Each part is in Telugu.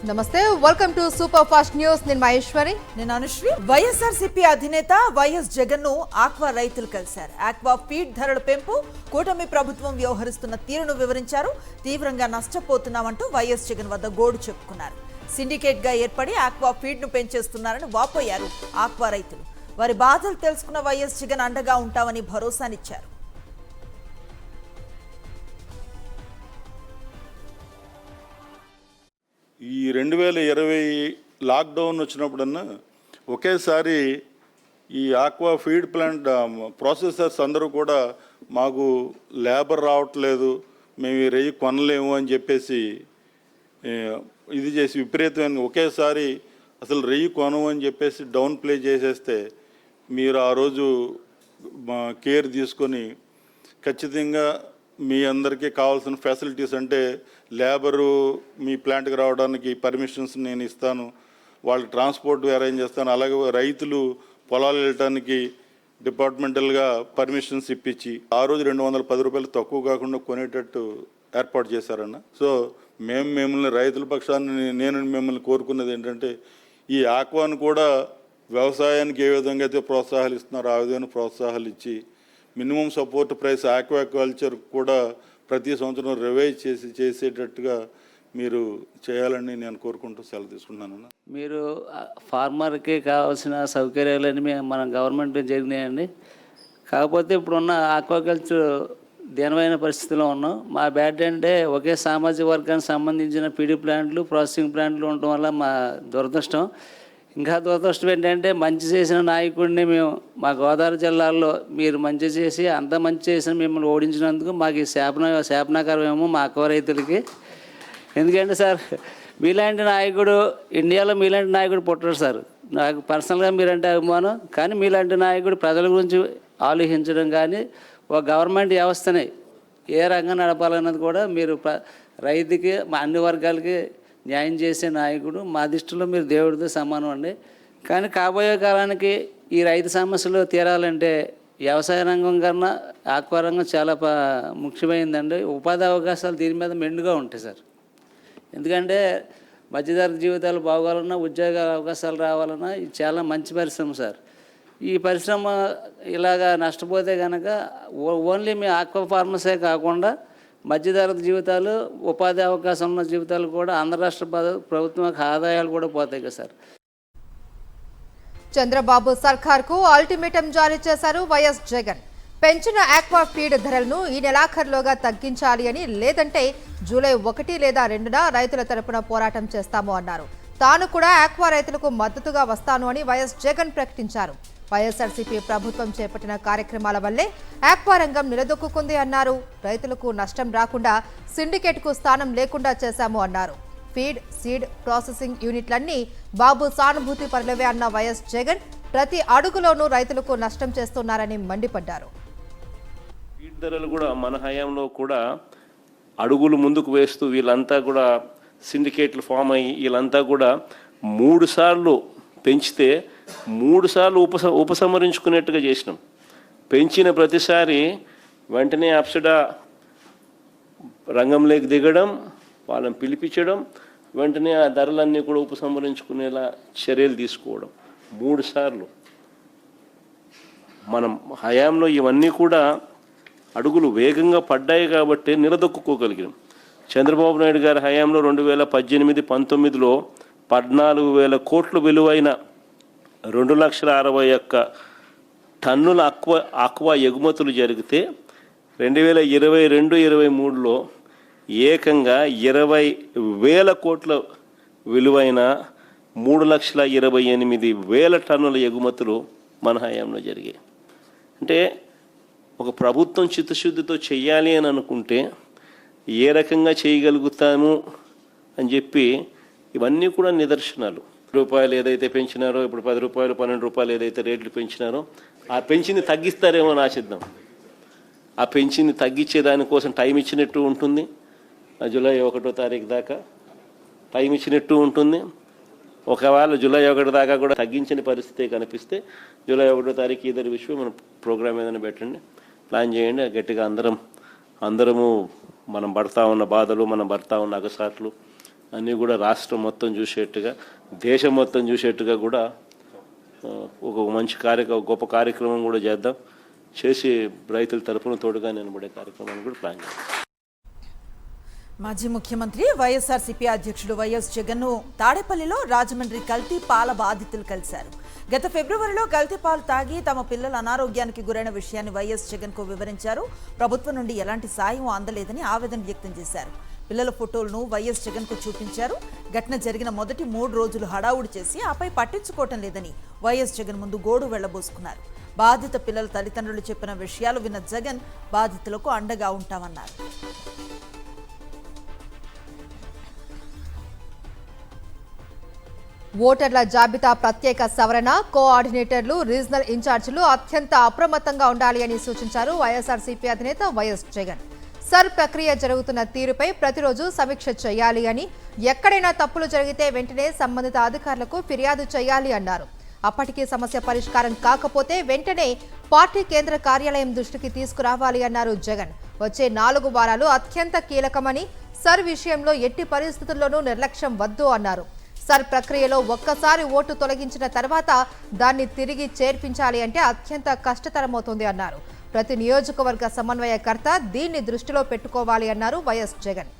నమస్తే, welcome to super fast news. నేను మహేశ్వరి. నేను అనుశ్రీ. వైఎస్ఆర్సీపీ అధినేత వైఎస్ జగన్ ను ఆక్వా రైతులు కలిశారు. ఆక్వా ఫీడ్ ధరల పెంపు, కూటమి ప్రభుత్వం వ్యవహరిస్తున్న తీరును వివరించారు. తీవ్రంగా నష్టపోతున్నామంటూ వైఎస్ జగన్ వద్ద గోడు చెప్పుకున్నారు. సిండికేట్ గా ఏర్పడి ఆక్వా ఫీడ్ ను పెంచేస్తున్నారని వాపోయారు ఆక్వా రైతులు. వారి బాధలు తెలుసుకున్న వైఎస్ జగన్ అండగా ఉంటామని భరోసానిచ్చారు. ఈ 2020 లాక్డౌన్ వచ్చినప్పుడన్నా ఒకేసారి ఈ ఆక్వా ఫీడ్ ప్లాంట్ ప్రాసెసర్స్ అందరూ కూడా మాకు లేబర్ రావట్లేదు, మేము ఈ రెయ్యి కొనలేము అని చెప్పేసి ఇది చేసి విపరీతమైన ఒకేసారి అసలు రెయ్యి కొనము అని చెప్పేసి డౌన్ ప్లే చేసేస్తే మీరు ఆ రోజు కేర్ తీసుకొని ఖచ్చితంగా మీ అందరికీ కావాల్సిన ఫెసిలిటీస్ అంటే లేబరు మీ ప్లాంట్కి రావడానికి పర్మిషన్స్ నేను ఇస్తాను, వాళ్ళకి ట్రాన్స్పోర్ట్ అరేంజ్ చేస్తాను, అలాగే రైతులు పొలాలు వెళ్ళటానికి డిపార్ట్మెంటల్గా పర్మిషన్స్ ఇప్పించి ఆ రోజు 210 రూపాయలు తక్కువ కాకుండా కొనేటట్టు ఏర్పాటు చేశారన్న. సో మిమ్మల్ని రైతుల పక్షాన్ని నేను మిమ్మల్ని కోరుకున్నది ఏంటంటే ఈ ఆక్వాను కూడా వ్యవసాయానికి ఏ విధంగా అయితే ప్రోత్సాహాలు ఇస్తున్నారో ఆ విధంగా ప్రోత్సాహాలు ఇచ్చి మినిమం సపోర్ట్ ప్రైస్ ఆక్వాకల్చర్ కూడా ప్రతి సంవత్సరం రివైజ్ చేసేటట్టుగా మీరు చేయాలని నేను కోరుకుంటూ సెలవు తీసుకున్నాను. మీరు ఫార్మర్కి కావాల్సిన సౌకర్యాలన్నీ మన గవర్నమెంట్ జరిగినాయండి. కాకపోతే ఇప్పుడున్న ఆక్వాకల్చర్ దీనమైన పరిస్థితిలో ఉన్నాం. మా బ్యాడ్ అంటే ఒకే సామాజిక వర్గానికి సంబంధించిన పీడీ ప్లాంట్లు, ప్రాసెసింగ్ ప్లాంట్లు ఉండటం వల్ల మా దురదృష్టం. ఇంకా దురదృష్టం ఏంటంటే మంచి చేసిన నాయకుడిని మేము మా గోదావరి జిల్లాలో మీరు మంచి చేసి అంత మంచి చేసిన మిమ్మల్ని ఓడించినందుకు మాకు ఈ శాపనాకరమేమో మా ఆక్వా రైతులకి. ఎందుకంటే సార్ మీలాంటి నాయకుడు ఇండియాలో మీలాంటి నాయకుడు పుట్టరు సార్. నాకు పర్సనల్గా మీరంటే అభిమానం, కానీ మీలాంటి నాయకుడు ప్రజల గురించి ఆలోచించడం కానీ ఒక గవర్నమెంట్ వ్యవస్థని ఏ రంగం నడపాలన్నది కూడా మీరు రైతుకి మా అన్ని వర్గాలకి న్యాయం చేసే నాయకుడు. మా దృష్టిలో మీరు దేవుడితో సమానం అండి. కానీ కాబోయే కాలానికి ఈ రైతు సమస్యలు తీరాలంటే వ్యవసాయ రంగం కన్నా ఆక్వా రంగం చాలా ముఖ్యమైందండి. ఉపాధి అవకాశాలు దీని మీద మెండుగా ఉంటాయి సార్. ఎందుకంటే మధ్యతరగతి జీవితాలు బాగోవాలన్నా, ఉద్యోగ అవకాశాలు రావాలన్నా ఇది చాలా మంచి పరిశ్రమ సార్. ఈ పరిశ్రమ ఇలాగా నష్టపోతే కనుక ఓన్లీ మీ ఆక్వా ఫార్మర్సే కాకుండా మధ్యతరగతి జీవితాలు, ఉపాధి అవకాశం ఉన్న జీవితాలు కూడా ఆంధ్ర రాష్ట్ర ప్రభుత్వం ఆదాయాలు కూడా పోతాయి కదా సార్. చంద్రబాబు సర్కార్కు అల్టిమేటం జారీ చేశారు వైఎస్ జగన్. పెంచిన ఆక్వా ఫీడ్ ధరలను ఈ నెలాఖరులోగా తగ్గించాలి అని, లేదంటే జూలై 1 లేదా 2న రైతుల తరపున పోరాటం చేస్తాము అన్నారు. తాను కూడా ఆక్వా రైతులకు మద్దతుగా వస్తాను అని వైఎస్ జగన్ ప్రకటించారు. వైఎస్ఆర్సీపీ ప్రభుత్వం చేపట్టిన కార్యక్రమాల వల్లే ఆక్వా రంగం నిలదొక్కుంది అన్నారు. రైతులకు నష్టం రాకుండా సిండికేట్కు స్థానం లేకుండా చేశాము అన్నారు. ఫీడ్, సీడ్ ప్రాసెసింగ్ యూనిట్లన్నీ బాబు సానుభూతి పరులవే అన్న వైఎస్ జగన్ ప్రతి అడుగులోనూ రైతులకు నష్టం చేస్తున్నారని మండిపడ్డారు. ఫీడ్ ధరలు కూడా మన హయాంలో కూడా అడుగులు ముందుకు వేస్తూ వీళ్ళంతా కూడా సిండికేట్లు ఫామ్ అయ్యి వీళ్ళంతా కూడా 3 సార్లు పెంచితే 3 సార్లు ఉపసంహరించుకునేట్టుగా చేసినాం. పెంచిన ప్రతిసారి వెంటనే అప్సడా రంగంలోకి దిగడం, వాళ్ళని పిలిపించడం, వెంటనే ఆ ధరలన్నీ కూడా ఉపసంహరించుకునేలా చర్యలు తీసుకోవడం 3 సార్లు. మనం హయాంలో ఇవన్నీ కూడా అడుగులు వేగంగా పడ్డాయి కాబట్టి నిలదొక్కుకోగలిగాం. చంద్రబాబు నాయుడు గారి హయాంలో 2018-19లో 14,000 కోట్ల విలువైన 2,61,000 టన్నుల ఆక్వా ఎగుమతులు జరిగితే 2022-23లో ఏకంగా 20,000 కోట్ల విలువైన 3,28,000 టన్నుల ఎగుమతులు మన హయాంలో జరిగాయి. అంటే ఒక ప్రభుత్వం చిత్తశుద్ధితో చెయ్యాలి అని అనుకుంటే ఏ రకంగా చేయగలుగుతాము అని చెప్పి ఇవన్నీ కూడా నిదర్శనాలు. రూపాయలు ఏదైతే పెంచినారో, ఇప్పుడు 10 రూపాయలు 12 రూపాయలు ఏదైతే రేట్లు పెంచినారో ఆ పెంచింది తగ్గిస్తారేమో అని ఆశిద్దాం. ఆ పెంచింది తగ్గించే దానికోసం టైం ఇచ్చినట్టు ఉంటుంది. జూలై 1వ తారీఖు దాకా టైం ఇచ్చినట్టు ఉంటుంది. ఒకవేళ జూలై 1 దాకా కూడా తగ్గించని పరిస్థితి కనిపిస్తే జూలై 1వ తారీఖు ఇద్దరు విషయం మనం ప్రోగ్రామ్ ఏదైనా పెట్టండి, ప్లాన్ చేయండి. గట్టిగా అందరము మనం పడతా ఉన్న బాధలు, మనం పడతా ఉన్న అగసాట్లు అన్నీ కూడా రాష్ట్రం మొత్తం చూసేట్టుగా, దేశం మొత్తం చూసేట్టుగా కూడా ఒక మంచి గొప్ప కార్యక్రమం కూడా చేద్దాం. చేసి రైతుల తరపున తోడుగా నిలబడే కార్యక్రమాన్ని కూడా ప్లాన్ చేద్దాం. మాజీ ముఖ్యమంత్రి వైఎస్ఆర్సీపీ అధ్యక్షుడు వైఎస్ జగన్ను తాడేపల్లిలో రాజమండ్రి కల్తీ పాల బాధితులు కలిశారు. గత ఫిబ్రవరిలో కల్తీ పాలు తాగి తమ పిల్లల అనారోగ్యానికి గురైన విషయాన్ని వైఎస్ జగన్కు వివరించారు. ప్రభుత్వం నుండి ఎలాంటి సాయం అందలేదని ఆవేదన వ్యక్తం చేశారు. పిల్లల ఫోటోలను వైఎస్ జగన్కు చూపించారు. ఘటన జరిగిన మొదటి 3 రోజులు హడావుడి చేసి ఆపై పట్టించుకోవటం లేదని వైఎస్ జగన్ ముందు గోడు వెళ్లబోసుకున్నారు. బాధిత పిల్లల తల్లిదండ్రులు చెప్పిన విషయాలు విన్న జగన్ బాధితులకు అండగా ఉంటామన్నారు. ఓటర్ల జాబితా ప్రత్యేక సవరణ కోఆర్డినేటర్లు, రీజనల్ ఇన్ఛార్జీలు అత్యంత అప్రమత్తంగా ఉండాలి అని సూచించారు వైఎస్ఆర్సీపీ అధినేత వైఎస్ జగన్. సర్ ప్రక్రియ జరుగుతున్న తీరుపై ప్రతిరోజు సమీక్ష చేయాలి అని, ఎక్కడైనా తప్పులు జరిగితే వెంటనే సంబంధిత అధికారులకు ఫిర్యాదు చేయాలి అన్నారు. అప్పటికీ సమస్య పరిష్కారం కాకపోతే వెంటనే పార్టీ కేంద్ర కార్యాలయం దృష్టికి తీసుకురావాలి అన్నారు జగన్. వచ్చే 4 వారాలు అత్యంత కీలకమని, సర్ విషయంలో ఎట్టి పరిస్థితుల్లోనూ నిర్లక్ష్యం వద్దు అన్నారు. సర్ ప్రక్రియలో ఒక్కసారి ఓటు తొలగించిన తర్వాత దాన్ని తిరిగి చేర్పించాలి అంటే అత్యంత కష్టతరమవుతుంది అన్నారు. ప్రతి నియోజకవర్గ సమన్వయకర్త దీన్ని దృష్టిలో పెట్టుకోవాలి అన్నారు వైఎస్ జగన్.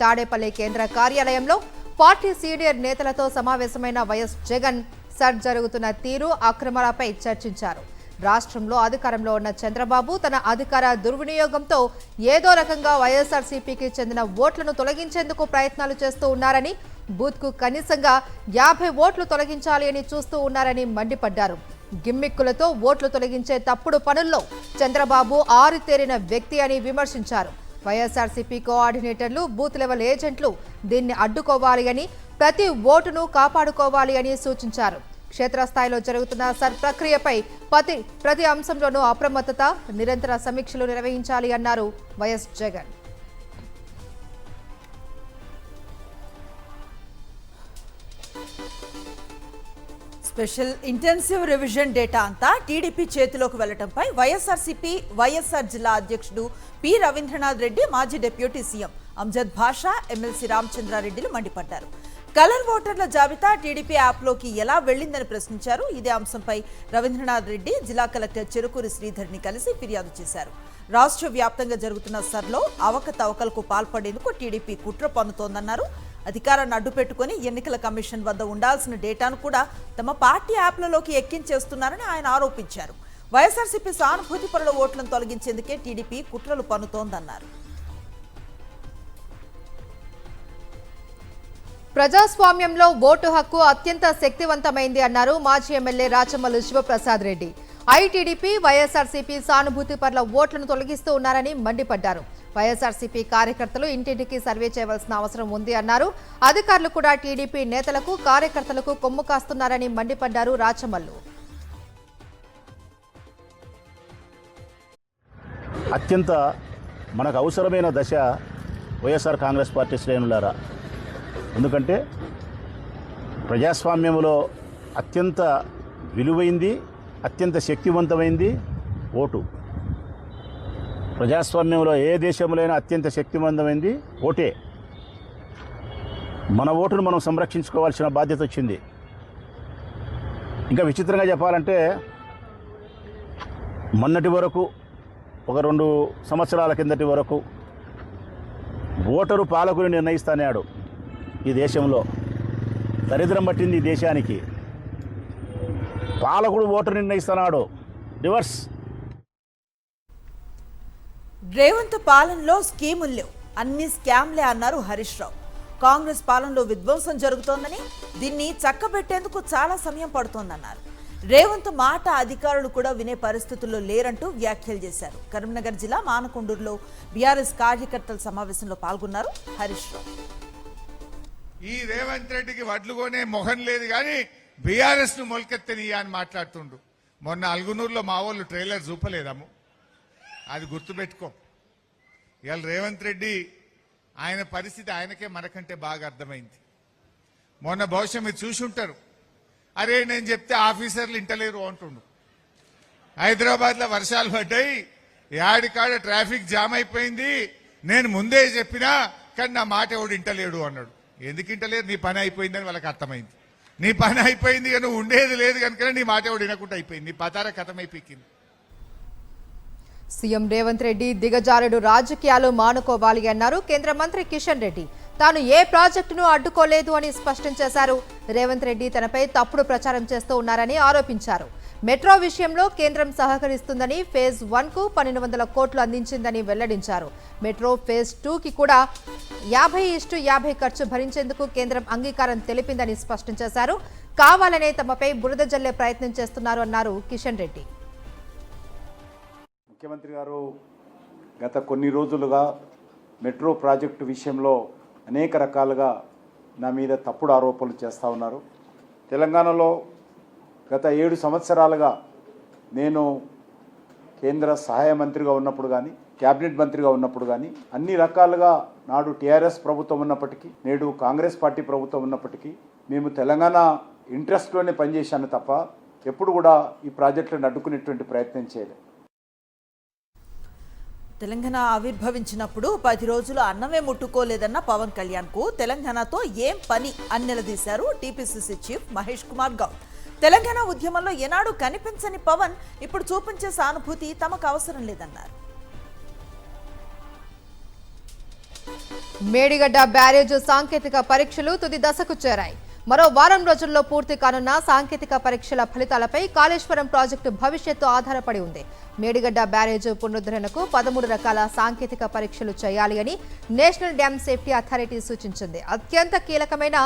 తాడేపల్లి కేంద్ర కార్యాలయంలో పార్టీ సీనియర్ నేతలతో సమావేశమైన వైఎస్ జగన్ సర్ జరుగుతున్న తీరు, అక్రమాలపై చర్చించారు. రాష్ట్రంలో అధికారంలో ఉన్న చంద్రబాబు తన అధికార దుర్వినియోగంతో ఏదో రకంగా వైఎస్ఆర్సీపీకి చెందిన ఓట్లను తొలగించేందుకు ప్రయత్నాలు చేస్తూ ఉన్నారని, బూత్కు కనీసంగా 50 ఓట్లు తొలగించాలి అని చూస్తూ ఉన్నారని మండిపడ్డారు. గిమ్మిక్కులతో ఓట్లు తొలగించే తప్పుడు పనుల్లో చంద్రబాబు ఆరితేరిన వ్యక్తి అని విమర్శించారు. వైఎస్ఆర్సీపీ కోఆర్డినేటర్లు, బూత్ లెవెల్ ఏజెంట్లు దీన్ని అడ్డుకోవాలి అని, ప్రతి ఓటును కాపాడుకోవాలి అని సూచించారు. క్షేత్రస్థాయిలో జరుగుతున్న సర్ ప్రక్రియపై ప్రతి అంశంలోనూ అప్రమత్తత, నిరంతర సమీక్షలు నిర్వహించాలి అన్నారు YS Jagan. Special intensive revision data అంతా టీడీపీ చేతిలోకి వెళ్లడంపై వైఎస్ఆర్సీపీ వైఎస్ఆర్ జిల్లా అధ్యక్షుడు పి రవీంద్రనాథ్ రెడ్డి, మాజీ డిప్యూటీ సీఎం అంజద్ భాషా, ఎమ్మెల్సీ రామచంద్రారెడ్డిలు మండిపడ్డారు. కలర్ ఓటర్ల జాబితా టీడీపీ యాప్లోకి ఎలా వెళ్లిందని ప్రశ్నించారు. ఇదే అంశంపై రవీంద్రనాథ్ రెడ్డి జిల్లా కలెక్టర్ చెరుకూరి శ్రీధర్ని కలిసి ఫిర్యాదు చేశారు. రాష్ట్ర వ్యాప్తంగా జరుగుతున్న సర్లో అవకతవకలకు పాల్పడేందుకు టీడీపీ కుట్ర పన్నుతోందన్నారు. అధికారాన్ని అడ్డుపెట్టుకుని ఎన్నికల కమిషన్ వద్ద ఉండాల్సిన డేటాను కూడా తమ పార్టీ యాప్లలోకి ఎక్కించేస్తున్నారని ఆయన ఆరోపించారు. వైఎస్ఆర్సీపీ సానుభూతి పరుల ఓట్లను తొలగించేందుకే టీడీపీ కుట్రలు పన్నుతోందన్నారు. ప్రజాస్వామ్యంలో ఓటు హక్కు అత్యంత శక్తివంతమైంది అన్నారు మాజీ ఎమ్మెల్యే రాచమల్లు శివప్రసాద్ రెడ్డి. ఐటీడీపీ, వైఎస్ఆర్సీపీ సానుభూతి పరుల ఓట్లను తొలగిస్తూ ఉన్నారని మండిపడ్డారు. వైఎస్ఆర్సీపీ కార్యకర్తలు ఇంటింటికి సర్వే చేయవలసిన అవసరం ఉంది అన్నారు. అధికారులు కూడా టీడీపీ నేతలకు, కార్యకర్తలకు కొమ్ము కాస్తున్నారని మండిపడ్డారు రాచమల్లు. అత్యంత మనకు అవసరమైన దశ వైఎస్ఆర్ కాంగ్రెస్ పార్టీ శ్రేణులారా. ఎందుకంటే ప్రజాస్వామ్యంలో అత్యంత విలువైంది, అత్యంత శక్తివంతమైంది ఓటు. ప్రజాస్వామ్యంలో ఏ దేశంలో అత్యంత శక్తివంతమైంది ఓటే. మన ఓటును మనం సంరక్షించుకోవాల్సిన బాధ్యత వచ్చింది. ఇంకా విచిత్రంగా చెప్పాలంటే మొన్నటి వరకు, ఒక 2 సంవత్సరాల కిందటి వరకు ఓటరు పాలకుని నిర్ణయిస్తానాడు. ఈ దేశంలో దరిద్రం పట్టింది. ఈ దేశానికి పాలకుడు ఓటరు నిర్ణయిస్తున్నాడు. రివర్స్. రేవంత్ పాలనలో స్కీములు లేవు, అన్ని స్కామ్లే అన్నారు హరీష్ రావు. కాంగ్రెస్ పాలనలో విధ్వంసం జరుగుతోందని, దీన్ని చక్కబెట్టేందుకు చాలా సమయం పడుతోందన్నారు. రేవంత్ మాట అధికారులు కూడా వినే పరిస్థితుల్లో లేరంటూ వ్యాఖ్యలు చేశారు. కరీంనగర్ జిల్లా మానకొండూరులో బీఆర్ఎస్ కార్యకర్తల సమావేశంలో పాల్గొన్నారు హరీష్ రావు. ఈ రేవంత్ రెడ్డికి వడ్లు కొనే మొహం లేదు కానీ బీఆర్ఎస్ ను మొలకెత్తనియా అని మాట్లాడుతుండు. మొన్న అల్గునూరులో మా వాళ్ళు ట్రైలర్ చూపలేదాము, అది గుర్తుపెట్టుకో. ఇవాళ రేవంత్ రెడ్డి ఆయన పరిస్థితి ఆయనకే మనకంటే బాగా అర్థమైంది. మొన్న బహుశా మీరు చూసి ఉంటారు. అరే నేను చెప్తే ఆఫీసర్లు ఇంటలేరు అంటుండు. హైదరాబాద్ లో వర్షాలు పడ్డాయి, యాడికాడ ట్రాఫిక్ జామ్ అయిపోయింది, నేను ముందే చెప్పినా కానీ నా మాట ఎవడు ఇంటలేడు అన్నాడు. ఎందుకు ఇంటలేరు? నీ పని అయిపోయిందని వాళ్ళకి అర్థమైంది. నీ పని అయిపోయింది కానీ నువ్వు ఉండేది లేదు కనుక నీ మాట కూడా వినకుండా అయిపోయింది. నీ పతార కథమైపోయింది. సీఎం రేవంత్ రెడ్డి దిగజారుడు రాజకీయాలు మానుకోవాలి అన్నారు కేంద్ర మంత్రి కిషన్ రెడ్డి. తాను ఏ ప్రాజెక్టును అడ్డుకోలేదు అని స్పష్టం చేశారు. రేవంత్ రెడ్డి తనపై తప్పుడు ప్రచారం చేస్తూ ఉన్నారని ఆరోపించారు. మెట్రో విషయంలో కేంద్రం సహకరిస్తుందని ఫేజ్ 1కు 1200 కోట్లు అందించిందని వెల్లడించారు. మెట్రో ఫేజ్ 2కి కూడా 50:50 ఖర్చు భరించేందుకు కేంద్రం అంగీకారం తెలిపిందని స్పష్టం చేశారు. కావాలనే తమపై బురద జల్లే ప్రయత్నం చేస్తున్నారు అన్నారు కిషన్ రెడ్డి. ముఖ్యమంత్రి గారు గత కొన్ని రోజులుగా మెట్రో ప్రాజెక్టు విషయంలో అనేక రకాలుగా నా మీద తప్పుడు ఆరోపణలు చేస్తూ ఉన్నారు. తెలంగాణలో గత 7 సంవత్సరాలుగా నేను కేంద్ర సహాయ మంత్రిగా ఉన్నప్పుడు కానీ క్యాబినెట్ మంత్రిగా ఉన్నప్పుడు కానీ అన్ని రకాలుగా నాడు టీఆర్ఎస్ ప్రభుత్వం ఉన్నప్పటికీ నేడు కాంగ్రెస్ పార్టీ ప్రభుత్వం ఉన్నప్పటికీ మేము తెలంగాణ ఇంట్రెస్ట్లోనే పనిచేశాను తప్ప ఎప్పుడు కూడా ఈ ప్రాజెక్టులను అడ్డుకునేటువంటి ప్రయత్నం చేయలేదు. తెలంగాణ ఆవిర్భవించినప్పుడు 10 రోజులు అన్నమే ముట్టుకోలేదన్న పవన్ కళ్యాణ్కు తెలంగాణతో ఏం పని అని నిలదీశారు టీపీసీసీ చీఫ్ మహేష్ కుమార్ గౌడ్. తెలంగాణ ఉద్యమంలో ఏనాడు కనిపించని పవన్ ఇప్పుడు చూపించే సానుభూతి తమకు అవసరం లేదన్నారు. మేడిగడ్డ బ్యారేజ్ సాంకేతిక పరీక్షలు తుది దశకు చేరాయి. మరో వారం రోజుల్లో పూర్తి కానున్న సాంకేతిక పరీక్షల ఫలితాలపై కాళేశ్వరం ప్రాజెక్టు భవిష్యత్తు ఆధారపడి ఉంది. మేడిగడ్డ బ్యారేజ్ పునరుద్ధరణకు 13 రకాల సాంకేతిక పరీక్షలు చేయాలి అని నేషనల్ డ్యామ్ సేఫ్టీ అథారిటీ సూచించింది. అత్యంత కీలకమైన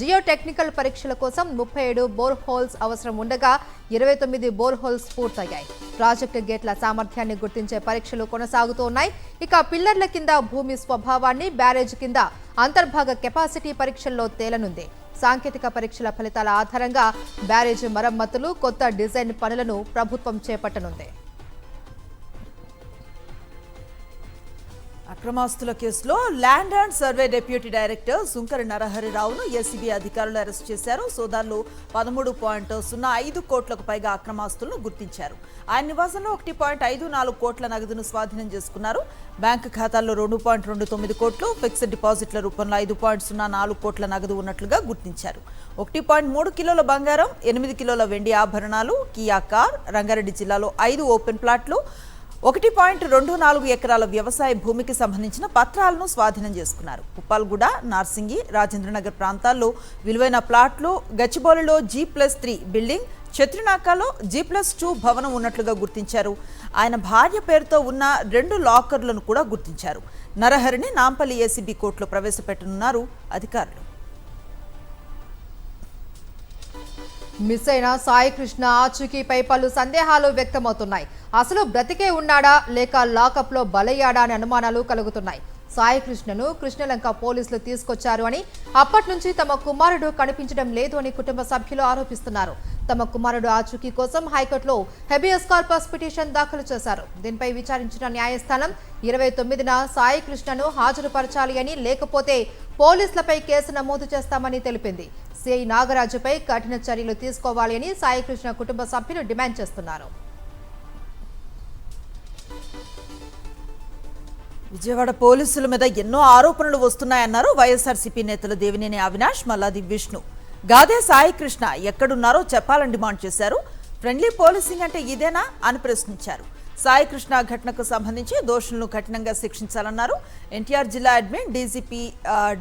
జియో టెక్నికల్ పరీక్షల కోసం 37 బోర్ హోల్స్ అవసరం ఉండగా 29 బోర్ హోల్స్ పూర్తయ్యాయి. ప్రాజెక్టు గేట్ల సామర్థ్యాన్ని గుర్తించే పరీక్షలు కొనసాగుతూ ఉన్నాయి. ఇక పిల్లర్ల కింద భూమి స్వభావాన్ని, బ్యారేజ్ కింద అంతర్భాగ కెపాసిటీ పరీక్షల్లో తేలనుంది. సాంకేతిక పరీక్షల ఫలితాల ఆధారంగా బ్యారేజ్ మరమ్మతులు, కొత్త డిజైన్ పనులను ప్రభుత్వం చేపట్టనుంది. అక్రమాస్తుల కేసులో land and survey deputy director Sunkara నరహరిరావును ఏసీబీ అధికారులు అరెస్ట్ చేశారు. సోదార్లు 13.05 కోట్లకు పైగా అక్రమాస్తులను గుర్తించారు. ఆయన నివాసంలో 1.54 కోట్ల నగదును స్వాధీనం చేసుకున్నారు. బ్యాంకు ఖాతాల్లో 2.29 కోట్లు, ఫిక్స్డ్ డిపాజిట్ల రూపంలో 5.04 కోట్ల నగదు ఉన్నట్లుగా గుర్తించారు. 1.3 కిలోల బంగారం, 8 కిలోల వెండి ఆభరణాలు, కియా కార్, రంగారెడ్డి జిల్లాలో 5 ఓపెన్ ప్లాట్లు, 1.24 ఎకరాల వ్యవసాయ భూమికి సంబంధించిన పత్రాలను స్వాధీనం చేసుకున్నారు. ఉప్పాల్గూడ, నార్సింగి, రాజేంద్రనగర్ ప్రాంతాల్లో విలువైన ప్లాట్లు, గచ్చిబౌలిలో G+3 బిల్డింగ్, చత్రినాకాలో G+2 భవనం ఉన్నట్లుగా గుర్తించారు. ఆయన భార్య పేరుతో ఉన్న 2 లాకర్లను కూడా గుర్తించారు. నరహరిని నాంపల్లి ఏసీబీ కోర్టులో ప్రవేశపెట్టనున్నారు అధికారులు. మిస్ అయిన సాయి కృష్ణ ఆచూకీపై పలు సందేహాలు వ్యక్తమవుతున్నాయి. అసలు బ్రతికే ఉన్నాడా లేక లాకప్లో బలయ్యాడా అనే అనుమానాలు కలుగుతున్నాయి. సాయి కృష్ణను కృష్ణలంక పోలీసులు తీసుకొచ్చారు అని, అప్పటి నుంచి తమ కుమారుడు కనిపించడం లేదు అని కుటుంబ సభ్యులు ఆరోపిస్తున్నారు. తమ కుమారుడు ఆచూకీ కోసం హైకోర్టులో హెబియస్ కార్పస్ పిటిషన్ దాఖలు చేశారు. దీనిపై విచారించిన న్యాయస్థానం 29న సాయి కృష్ణను హాజరుపరచాలి అని, లేకపోతే పోలీసులపై కేసు నమోదు చేస్తామని తెలిపింది. సిఐ నాగరాజుపై కఠిన చర్యలు తీసుకోవాలి అని సాయి కృష్ణ కుటుంబ సభ్యులు డిమాండ్ చేస్తున్నారు. విజయవాడ పోలీసుల మీద ఎన్నో ఆరోపణలు వస్తున్నాయన్నారు వైఎస్ఆర్సీపీ నేతలు దేవినేని అవినాష్, మల్లాది విష్ణు. గాదే సాయి కృష్ణ ఎక్కడున్నారో చెప్పాలని డిమాండ్ చేశారు. ఫ్రెండ్లీ పోలీసింగ్ అంటే ఇదేనా అని ప్రశ్నించారు. సాయి కృష్ణ ఘటనకు సంబంధించి దోషులను కఠినంగా శిక్షించాలన్నారు. ఎన్టీఆర్ జిల్లా అడ్మిన్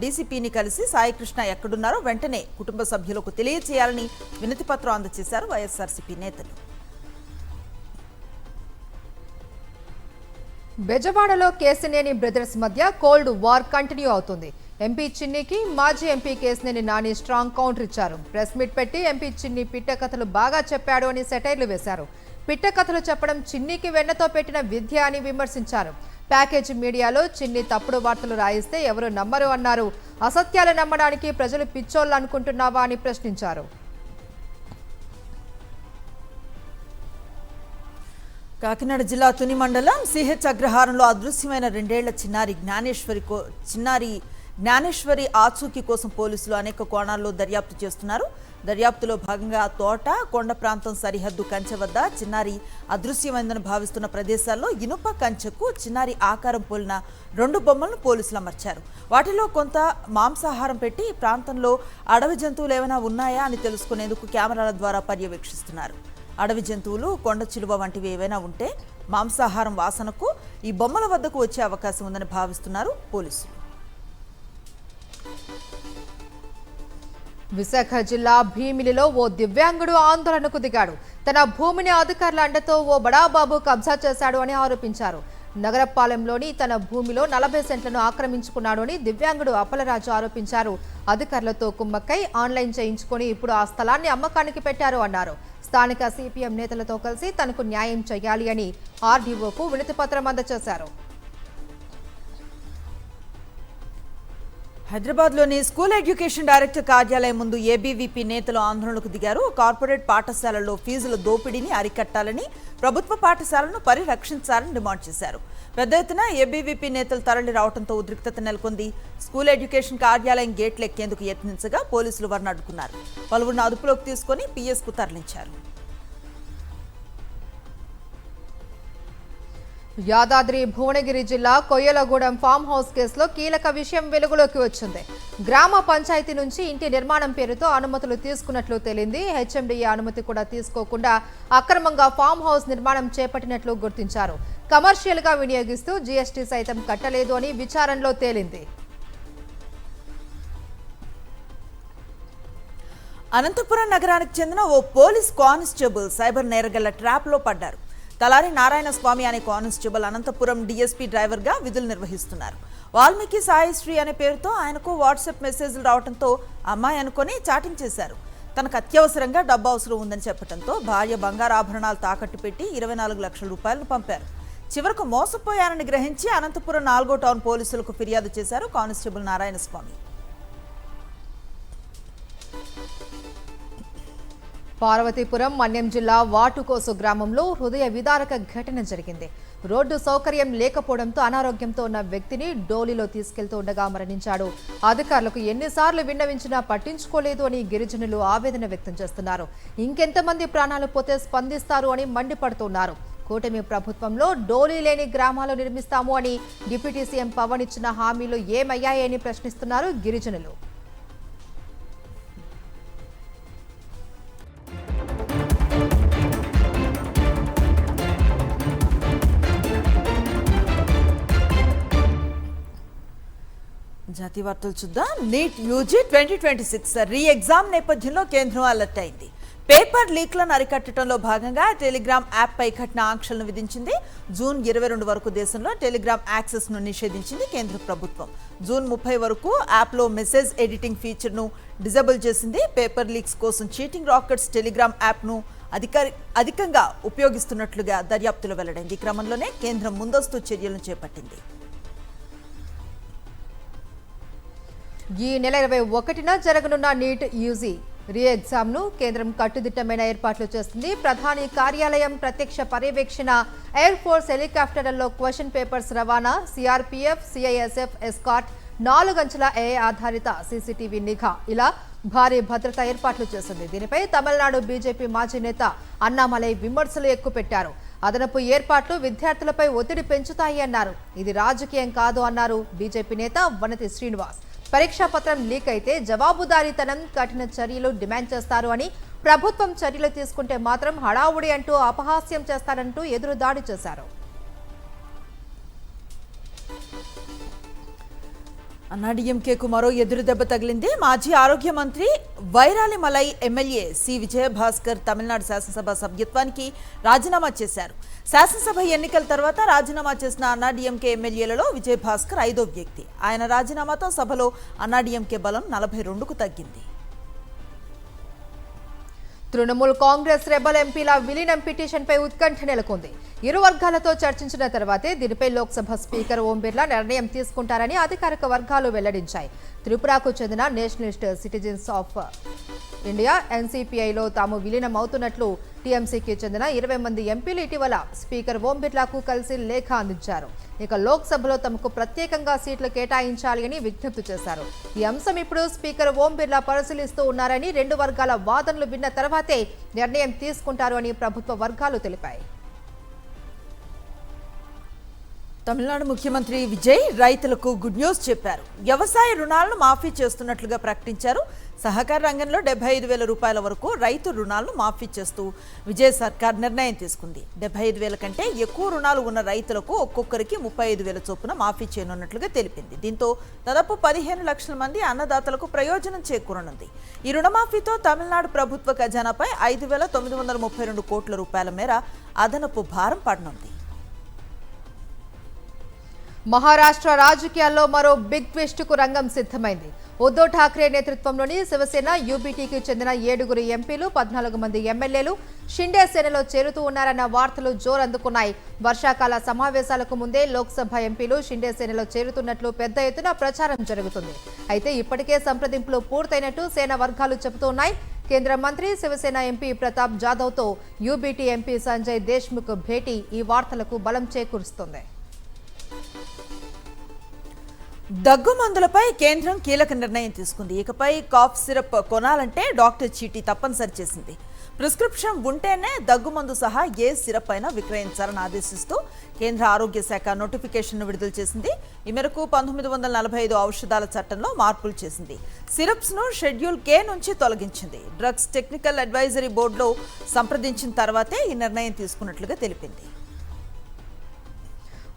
డీసీపీని కలిసి సాయి కృష్ణ ఎక్కడున్నారో వెంటనే కుటుంబ సభ్యులకు తెలియజేయాలని వినతి పత్రం అందజేశారు వైఎస్ఆర్సీపీ నేతలు. బెజవాడలో కేసినేని బ్రదర్స్ మధ్య కోల్డ్ వార్ కంటిన్యూ అవుతుంది. ఎంపీ చిన్నికి మాజీ MP Kesineni Nani strong counter ఇచ్చారు. ప్రెస్ మీట్ పెట్టి ఎంపీ చిన్ని పిట్ట కథలు బాగా చెప్పాడు అని సెటైర్లు వేశారు. పిట్ట కథలు చెప్పడం చిన్నికి వెన్నతో పెట్టిన విద్య అని విమర్శించారు. ప్యాకేజ్ మీడియాలో చిన్ని తప్పుడు వార్తలు రాయిస్తే ఎవరు నమ్మరు అన్నారు. అసత్యాలు నమ్మడానికి ప్రజలు పిచ్చోళ్ళు అనుకుంటున్నావా అని ప్రశ్నించారు. కాకినాడ జిల్లా తుని మండలం సిహెచ్ అగ్రహారంలో అదృశ్యమైన 2 ఏళ్ల చిన్నారి జ్ఞానేశ్వరి ఆచూకీ కోసం పోలీసులు అనేక కోణాల్లో దర్యాప్తు చేస్తున్నారు. దర్యాప్తులో భాగంగా తోట, కొండ ప్రాంతం సరిహద్దు కంచె వద్ద చిన్నారి అదృశ్యమైందని భావిస్తున్న ప్రదేశాల్లో ఇనుప కంచెకు చిన్నారి ఆకారం పోలిన 2 బొమ్మలను పోలీసులు అమర్చారు. వాటిలో కొంత మాంసాహారం పెట్టి ఈ ప్రాంతంలో అడవి జంతువులు ఏమైనా ఉన్నాయా అని తెలుసుకునేందుకు కెమెరాల ద్వారా పర్యవేక్షిస్తున్నారు. అడవి జంతువులు, కొండ చిలువ వంటివి ఏవైనా ఉంటే మాంసాహారం వాసనకు ఈ బొమ్మల వద్దకు వచ్చే అవకాశం ఉందని భావిస్తున్నారు పోలీసులు. విశాఖ జిల్లా భీమిలిలో ఓ దివ్యాంగుడు ఆందోళనకు దిగాడు. తన భూమిని అధికారుల అండతో ఓ బడాబాబు కబ్జా చేశాడు అని ఆరోపించారు. నగరపాలెంలోని తన భూమిలో 40 సెంట్లను ఆక్రమించుకున్నాడు అని దివ్యాంగుడు అప్పలరాజు ఆరోపించారు. అధికారులతో కుమ్మక్కై ఆన్లైన్ చేయించుకొని ఇప్పుడు ఆ స్థలాన్ని అమ్మకానికి పెట్టారు అన్నారు. స్థానిక సిపిఎం నేతలతో కలిసి తనకు న్యాయం చేయాలి అని ఆర్డీఓకు వినతిపత్రం అందజేశారు. హైదరాబాద్లోని స్కూల్ ఎడ్యుకేషన్ డైరెక్టర్ కార్యాలయం ముందు ఏబీవీపీ నేతలు ఆందోళనకు దిగారు. కార్పొరేట్ పాఠశాలల్లో ఫీజుల దోపిడీని అరికట్టాలని, ప్రభుత్వ పాఠశాలను పరిరక్షించాలని డిమాండ్ చేశారు. పెద్ద ఎత్తున ఏబీవీపీ నేతలు తరలి రావడంతో ఉద్రిక్తత నెలకొంది. స్కూల్ ఎడ్యుకేషన్ కార్యాలయం గేట్లు ఎక్కేందుకు యత్నించగా పోలీసులు వారిని అడ్డుకున్నారు. పలువురిని అదుపులోకి తీసుకుని పీఎస్కు తరలించారు. యాదాద్రి భువనగిరి జిల్లా కొయ్యలగూడెం ఫామ్ హౌస్ కేసులో కీలక విషయం వెలుగులోకి వచ్చింది. గ్రామ పంచాయతీ నుంచి ఇంటి నిర్మాణం పేరుతో అనుమతులు తీసుకున్నట్లు తేలింది. హెచ్ఎండిఏ అనుమతి కూడా తీసుకోకుండా అక్రమంగా ఫామ్ హౌస్ నిర్మాణం చేపట్టినట్లు గుర్తించారు. కమర్షియల్ గా వినియోగిస్తూ జీఎస్టీ సైతం కట్టలేదు అని విచారణలో తేలింది. అనంతపురం నగరానికి చెందిన ఓ పోలీస్ కానిస్టేబుల్ సైబర్ నేరగళ్ల ట్రాప్లో పడ్డారు. తలారి నారాయణ స్వామి అనే కానిస్టేబుల్ అనంతపురం డీఎస్పీ డ్రైవర్గా విధులు నిర్వహిస్తున్నారు. వాల్మీకి సాయిశ్రీ అనే పేరుతో ఆయనకు వాట్సాప్ మెసేజ్లు రావడంతో అమ్మాయి అనుకొని చాటింగ్ చేశారు. తనకు అత్యవసరంగా డబ్బు అవసరం ఉందని చెప్పడంతో భార్య బంగారు ఆభరణాలు తాకట్టు పెట్టి 24 లక్షల రూపాయలను పంపారు. చివరకు మోసపోయారని గ్రహించి అనంతపురం 4వ టౌన్ పోలీసులకు ఫిర్యాదు చేశారు కానిస్టేబుల్ నారాయణ స్వామి. పార్వతీపురం మన్యం జిల్లా వాటుకోసు గ్రామంలో హృదయ విదారక ఘటన జరిగింది. రోడ్డు సౌకర్యం లేకపోవడంతో అనారోగ్యంతో ఉన్న వ్యక్తిని డోలీలో తీసుకెళ్తూ ఉండగా మరణించాడు. అధికారులకు ఎన్నిసార్లు విన్నవించినా పట్టించుకోలేదు అని గిరిజనులు ఆవేదన వ్యక్తం చేస్తున్నారు. ఇంకెంతమంది ప్రాణాలు పోతే స్పందిస్తారు అని మండిపడుతున్నారు. కూటమి ప్రభుత్వంలో డోలీ లేని గ్రామాలు నిర్మిస్తాము అని డిప్యూటీ సీఎం పవన్ ఇచ్చిన హామీలు ఏమయ్యాయని ప్రశ్నిస్తున్నారు గిరిజనులు. జాతీయ వార్తలు చూద్దాం. నీట్ యూజీ 2026 రీ ఎగ్జామ్ నేపథ్యంలో కేంద్రం అలర్ట్ అయింది. పేపర్ లీక్లను అరికట్టడంలో భాగంగా టెలిగ్రామ్ యాప్పై కఠిన ఆంక్షలను విధించింది. జూన్ 22 వరకు దేశంలో టెలిగ్రామ్ యాక్సెస్ను నిషేధించింది కేంద్ర ప్రభుత్వం. జూన్ 30 వరకు యాప్లో మెసేజ్ ఎడిటింగ్ ఫీచర్ను డిజేబుల్ చేసింది. పేపర్ లీక్స్ కోసం చీటింగ్ రాకెట్స్ టెలిగ్రామ్ యాప్ను అధికంగా ఉపయోగిస్తున్నట్లుగా దర్యాప్తులో వెల్లడైంది. ఈ క్రమంలోనే కేంద్రం ముందస్తు చర్యలను చేపట్టింది. ఈ నెల 21న జరగనున్న నీట్ యూజీ రీ ఎగ్జామ్ను కేంద్రం కట్టుదిట్టమైన ఏర్పాట్లు చేస్తుంది. ప్రధాని కార్యాలయం ప్రత్యక్ష పర్యవేక్షణ, ఎయిర్ ఫోర్స్ హెలికాప్టర్లలో క్వశ్చన్ పేపర్స్ రవాణా, సిఆర్పీఎఫ్, సిఐఎస్ఎఫ్ ఎస్కాట్, 4 అంచెల ఏఐ ఆధారిత సీసీటీవీ నిఘా ఇలా భారీ భద్రతా ఏర్పాట్లు చేసింది. దీనిపై తమిళనాడు బీజేపీ మాజీ నేత అన్నామలై విమర్శలు ఎక్కుపెట్టారు. అదనపు ఏర్పాట్లు విద్యార్థులపై ఒత్తిడి పెంచుతాయి అన్నారు. ఇది రాజకీయం కాదు అన్నారు బీజేపీ నేత వనతి శ్రీనివాస్. పరీక్షా పత్రం లీక్ అయితే జవాబుదారీతనం, కఠిన చర్యలు డిమాండ్ చేస్తారు అని, ప్రభుత్వం చర్యలు తీసుకుంటే మాత్రం హడావుడి అంటూ అపహాస్యం చేస్తారంటూ ఎదురు దాడి చేశారు. అన్నాడీఎంకేకు మరో ఎదురు దెబ్బ తగిలింది. మాజీ ఆరోగ్య మంత్రి వైరాలిమలై ఎమ్మెల్యే సి విజయభాస్కర్ తమిళనాడు శాసనసభ సభ్యత్వానికి రాజీనామా చేశారు. శాసనసభ ఎన్నికల తర్వాత రాజీనామా చేసిన అన్నాడీఎంకే ఎమ్మెల్యేలలో విజయభాస్కర్ 5వ వ్యక్తి. ఆయన రాజీనామాతో సభలో అన్నాడీఎంకే బలం 42కు తగ్గింది. తృణమూల్ కాంగ్రెస్ రెబల్ ఎంపీల విలీనం పిటిషన్పై ఉత్కంఠ నెలకొంది. ఇరు వర్గాలతో చర్చించిన తర్వాతే దీనిపై లోక్సభ స్పీకర్ ఓం బిర్లా నిర్ణయం తీసుకుంటారని అధికారిక వర్గాలు వెల్లడించాయి. త్రిపురకు చెందిన నేషనలిస్ట్ సిటిజన్స్ ఆఫ్ ఇండియా ఎన్సీపీఐలో తాము విలీనమవుతున్నట్లు టీఎంసీకి చెందిన 20 మంది ఎంపీలు ఇటీవల స్పీకర్ ఓం బిర్లాకు కలిసి లేఖ అందించారు. ఇక లోక్సభలో తమకు ప్రత్యేకంగా సీట్లు కేటాయించాలి అని విజ్ఞప్తి చేశారు. ఈ అంశం ఇప్పుడు స్పీకర్ ఓం బిర్లా పరిశీలిస్తూ ఉన్నారని, 2 వర్గాల వాదనలు విన్న తర్వాతే నిర్ణయం తీసుకుంటారు అని ప్రభుత్వ వర్గాలు తెలిపాయి. తమిళనాడు ముఖ్యమంత్రి విజయ్ రైతులకు గుడ్ న్యూస్ చెప్పారు. వ్యవసాయ రుణాలను మాఫీ చేస్తున్నట్లుగా ప్రకటించారు. సహకార రంగంలో 75,000 రూపాయల వరకు రైతు రుణాలను మాఫీ చేస్తూ విజయ్ సర్కార్ నిర్ణయం తీసుకుంది. 75,000 కంటే ఎక్కువ రుణాలు ఉన్న రైతులకు ఒక్కొక్కరికి 35,000 చొప్పున మాఫీ చేయనున్నట్లుగా తెలిపింది. దీంతో దాదాపు 15 లక్షల మంది అన్నదాతలకు ప్రయోజనం చేకూరనుంది. ఈ రుణమాఫీతో తమిళనాడు ప్రభుత్వ ఖజానాపై 5,932 కోట్ల రూపాయల మేర అదనపు భారం పడనుంది. మహారాష్ట్ర రాజకీయాల్లో మరో బిగ్ ట్విస్ట్ కు రంగం సిద్ధమైంది. ఉద్ధవ్ ఠాక్రే నేతృత్వంలోని శివసేన, యూబీటీకి చెందిన 7 ఎంపీలు, 14 మంది ఎమ్మెల్యేలు షిండే సేనలో చేరుతూ ఉన్నారన్న వార్తలు జోరందుకున్నాయి. వర్షాకాల సమావేశాలకు ముందే లోక్సభ ఎంపీలు షిండే సేనలో చేరుతున్నట్లు పెద్ద ఎత్తున ప్రచారం జరుగుతుంది. అయితే ఇప్పటికే సంప్రదింపులు పూర్తయినట్టు సేన వర్గాలు చెబుతున్నాయి. కేంద్ర మంత్రి, శివసేన ఎంపీ ప్రతాప్ జాదవ్తో యూబీటీ ఎంపీ సంజయ్ దేశ్ముఖ్ భేటీ ఈ వార్తలకు బలం చేకూరుస్తుంది. దగ్గు మందులపై కేంద్రం కీలక నిర్ణయం తీసుకుంది. ఇకపై కాఫ్ సిరప్ కొనాలంటే డాక్టర్ చీటీ తప్పనిసరి చేసింది. ప్రిస్క్రిప్షన్ ఉంటేనే దగ్గు మందు సహా ఏ సిరప్ అయినా విక్రయించాలని ఆదేశిస్తూ కేంద్ర ఆరోగ్య శాఖ నోటిఫికేషన్ విడుదల చేసింది. ఈ మేరకు 1945 ఔషధాల చట్టంలో మార్పులు చేసింది. సిరప్స్ ను షెడ్యూల్ కే నుంచి తొలగించింది. డ్రగ్స్ టెక్నికల్ అడ్వైజరీ బోర్డులో సంప్రదించిన తర్వాతే ఈ నిర్ణయం తీసుకున్నట్లుగా తెలిపింది.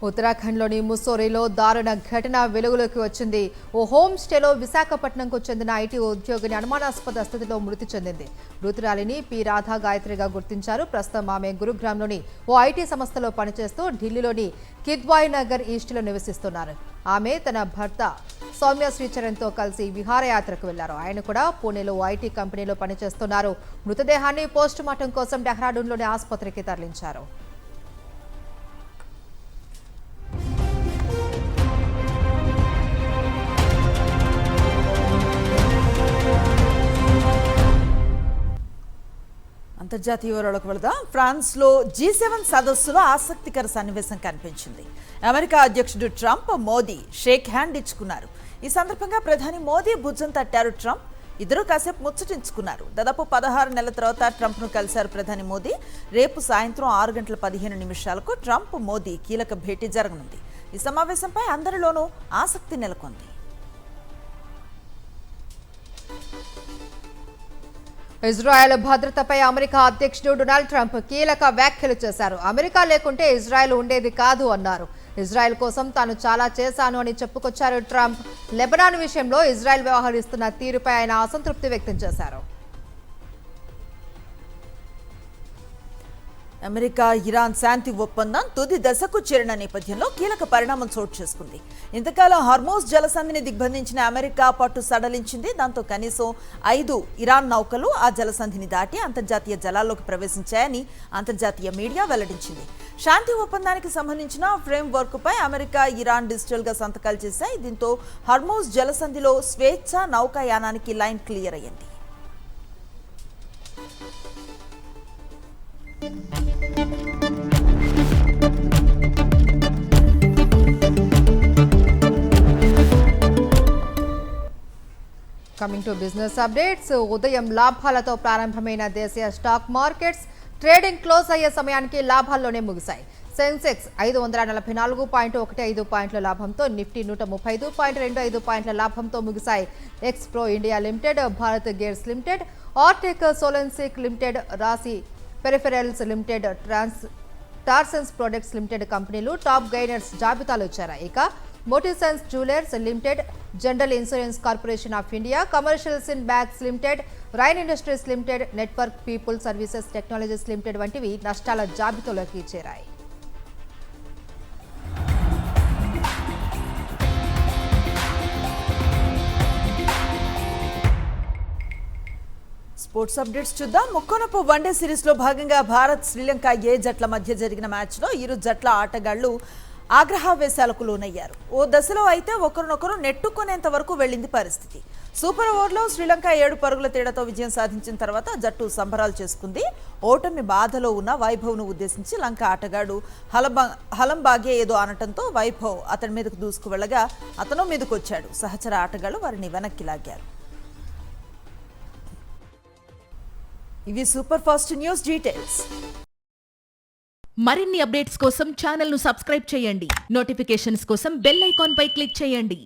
ఉత్తరాఖండ్లోని ముస్సోరీలో దారుణ ఘటన వెలుగులోకి వచ్చింది. ఓ హోమ్ స్టేలో విశాఖపట్నంకు చెందిన ఐటీ ఉద్యోగిని అనుమానాస్పద స్థితిలో మృతి చెందింది. మృతురాలిని పి రాధా గాయత్రిగా గుర్తించారు. ప్రస్తుతం ఆమె గురుగ్రామ్లోని ఓ ఐటీ సంస్థలో పనిచేస్తూ ఢిల్లీలోని కిద్వాయి నగర్ ఈస్ట్లో నివసిస్తున్నారు. ఆమె తన భర్త సౌమ్య శ్రీచరణ్తో కలిసి విహారయాత్రకు వెళ్లారు. ఆయన కూడా పూణేలో ఐటీ కంపెనీలో పనిచేస్తున్నారు. మృతదేహాన్ని పోస్టుమార్టం కోసం డెహ్రాడూన్లోని ఆసుపత్రికి తరలించారు. అంతర్జాతీయ వివరాలకు వెళదాం. ఫ్రాన్స్లో G7 సదస్సులో ఆసక్తికర సన్నివేశం కనిపించింది. అమెరికా అధ్యక్షుడు ట్రంప్, మోదీ షేక్ హ్యాండ్ ఇచ్చుకున్నారు. ఈ సందర్భంగా ప్రధాని మోదీ భుజం తట్టారు ట్రంప్. ఇద్దరు కాసేపు ముచ్చటించుకున్నారు. దాదాపు 16 నెలల తర్వాత ట్రంప్ను కలిశారు ప్రధాని మోదీ. రేపు సాయంత్రం 6:15 ట్రంప్, మోదీ కీలక భేటీ జరగనుంది. ఈ సమావేశంపై అందరిలోనూ ఆసక్తి నెలకొంది. ఇజ్రాయెల్ భద్రతపై అమెరికా అధ్యక్షుడు డొనాల్డ్ ట్రంప్ కీలక వ్యాఖ్యలు చేశారు. అమెరికా లేకుంటే ఇజ్రాయెల్ ఉండేది కాదు అన్నారు. ఇజ్రాయెల్ కోసం తాను చాలా చేశాను అని చెప్పుకొచ్చారు ట్రంప్. లెబనాన్ విషయంలో ఇజ్రాయెల్ వ్యవహరిస్తున్న తీరుపై ఆయన అసంతృప్తి వ్యక్తం చేశారు. అమెరికా ఇరాన్ శాంతి ఒప్పందం తుది దశకు చేరిన నేపథ్యంలో కీలక పరిణామం చోటు చేసుకుంది. ఇంతకాలం హార్మోజ్ జలసంధిని దిగ్బంధించిన అమెరికా పట్టు సడలించింది. దాంతో కనీసం 5 ఇరాన్ నౌకలు ఆ జలసంధిని దాటి అంతర్జాతీయ జలాల్లోకి ప్రవేశించాయని అంతర్జాతీయ మీడియా వెల్లడించింది. శాంతి ఒప్పందానికి సంబంధించిన ఫ్రేమ్ వర్క్ పై అమెరికా, ఇరాన్ డిజిటల్ గా సంతకాలు చేశాయి. దీంతో హార్మోజ్ జలసంధిలో స్వేచ్ఛ నౌకాయానానికి లైన్ క్లియర్ అయ్యింది. Coming to business updates. ఉదయం లాభాలతో ప్రారంభమైన దేశీయ స్టాక్ మార్కెట్స్ ట్రేడింగ్ క్లోజ్ అయ్యే సమయానికి లాభాల్లోనే ముగిశాయి. సెన్సెక్స్ 544.15 పాయింట్ల లాభంతో, నిఫ్టీ 135.25 పాయింట్ల లాభంతో ముగిశాయి. Xpro India limited, Bharat gears limited, Aartech Solonics limited, Rashi peripherals limited, Tarsons products limited కంపెనీలు టాప్ గైనర్స్ జాబితాలో చేరాయి. ఇక Motisons jewellers limited, general insurance corporation of India, commercial syn bags limited, Rain industries limited, network people services technologies limited వంటివి నష్టాల జాబితాలోకి చేరాయి. స్పోర్ట్స్ అప్డేట్స్ చూద్దాం. ముక్కోనపు వన్డే సిరీస్లో భాగంగా భారత్, శ్రీలంక ఏ జట్ల మధ్య జరిగిన మ్యాచ్లో ఇరు జట్ల ఆటగాళ్లు ఆగ్రహావేశాలకు లోనయ్యారు. ఓ దశలో అయితే ఒకరినొకరు నెట్టుకునేంత వరకు వెళ్ళింది పరిస్థితి. సూపర్ ఓవర్లో శ్రీలంక 7 పరుగుల తేడాతో విజయం సాధించిన తర్వాత జట్టు సంబరాలు చేసుకుంది. ఓటమి బాధలో ఉన్న వైభవ్ను ఉద్దేశించి లంక ఆటగాడు హలంబాగే ఏదో అనటంతో వైభవ్ అతని మీదకు దూసుకు వెళ్ళగా అతను మీదకు వచ్చాడు. సహచర ఆటగాళ్లు వారిని వెనక్కి లాగారు. ఇవి సూపర్ ఫాస్ట్ న్యూస్ డీటెయిల్స్. మరిన్ని అప్డేట్స్ కోసం ఛానల్ ను సబ్స్క్రైబ్ చేయండి. నోటిఫికేషన్స్ కోసం బెల్ ఐకాన్ పై క్లిక్ చేయండి.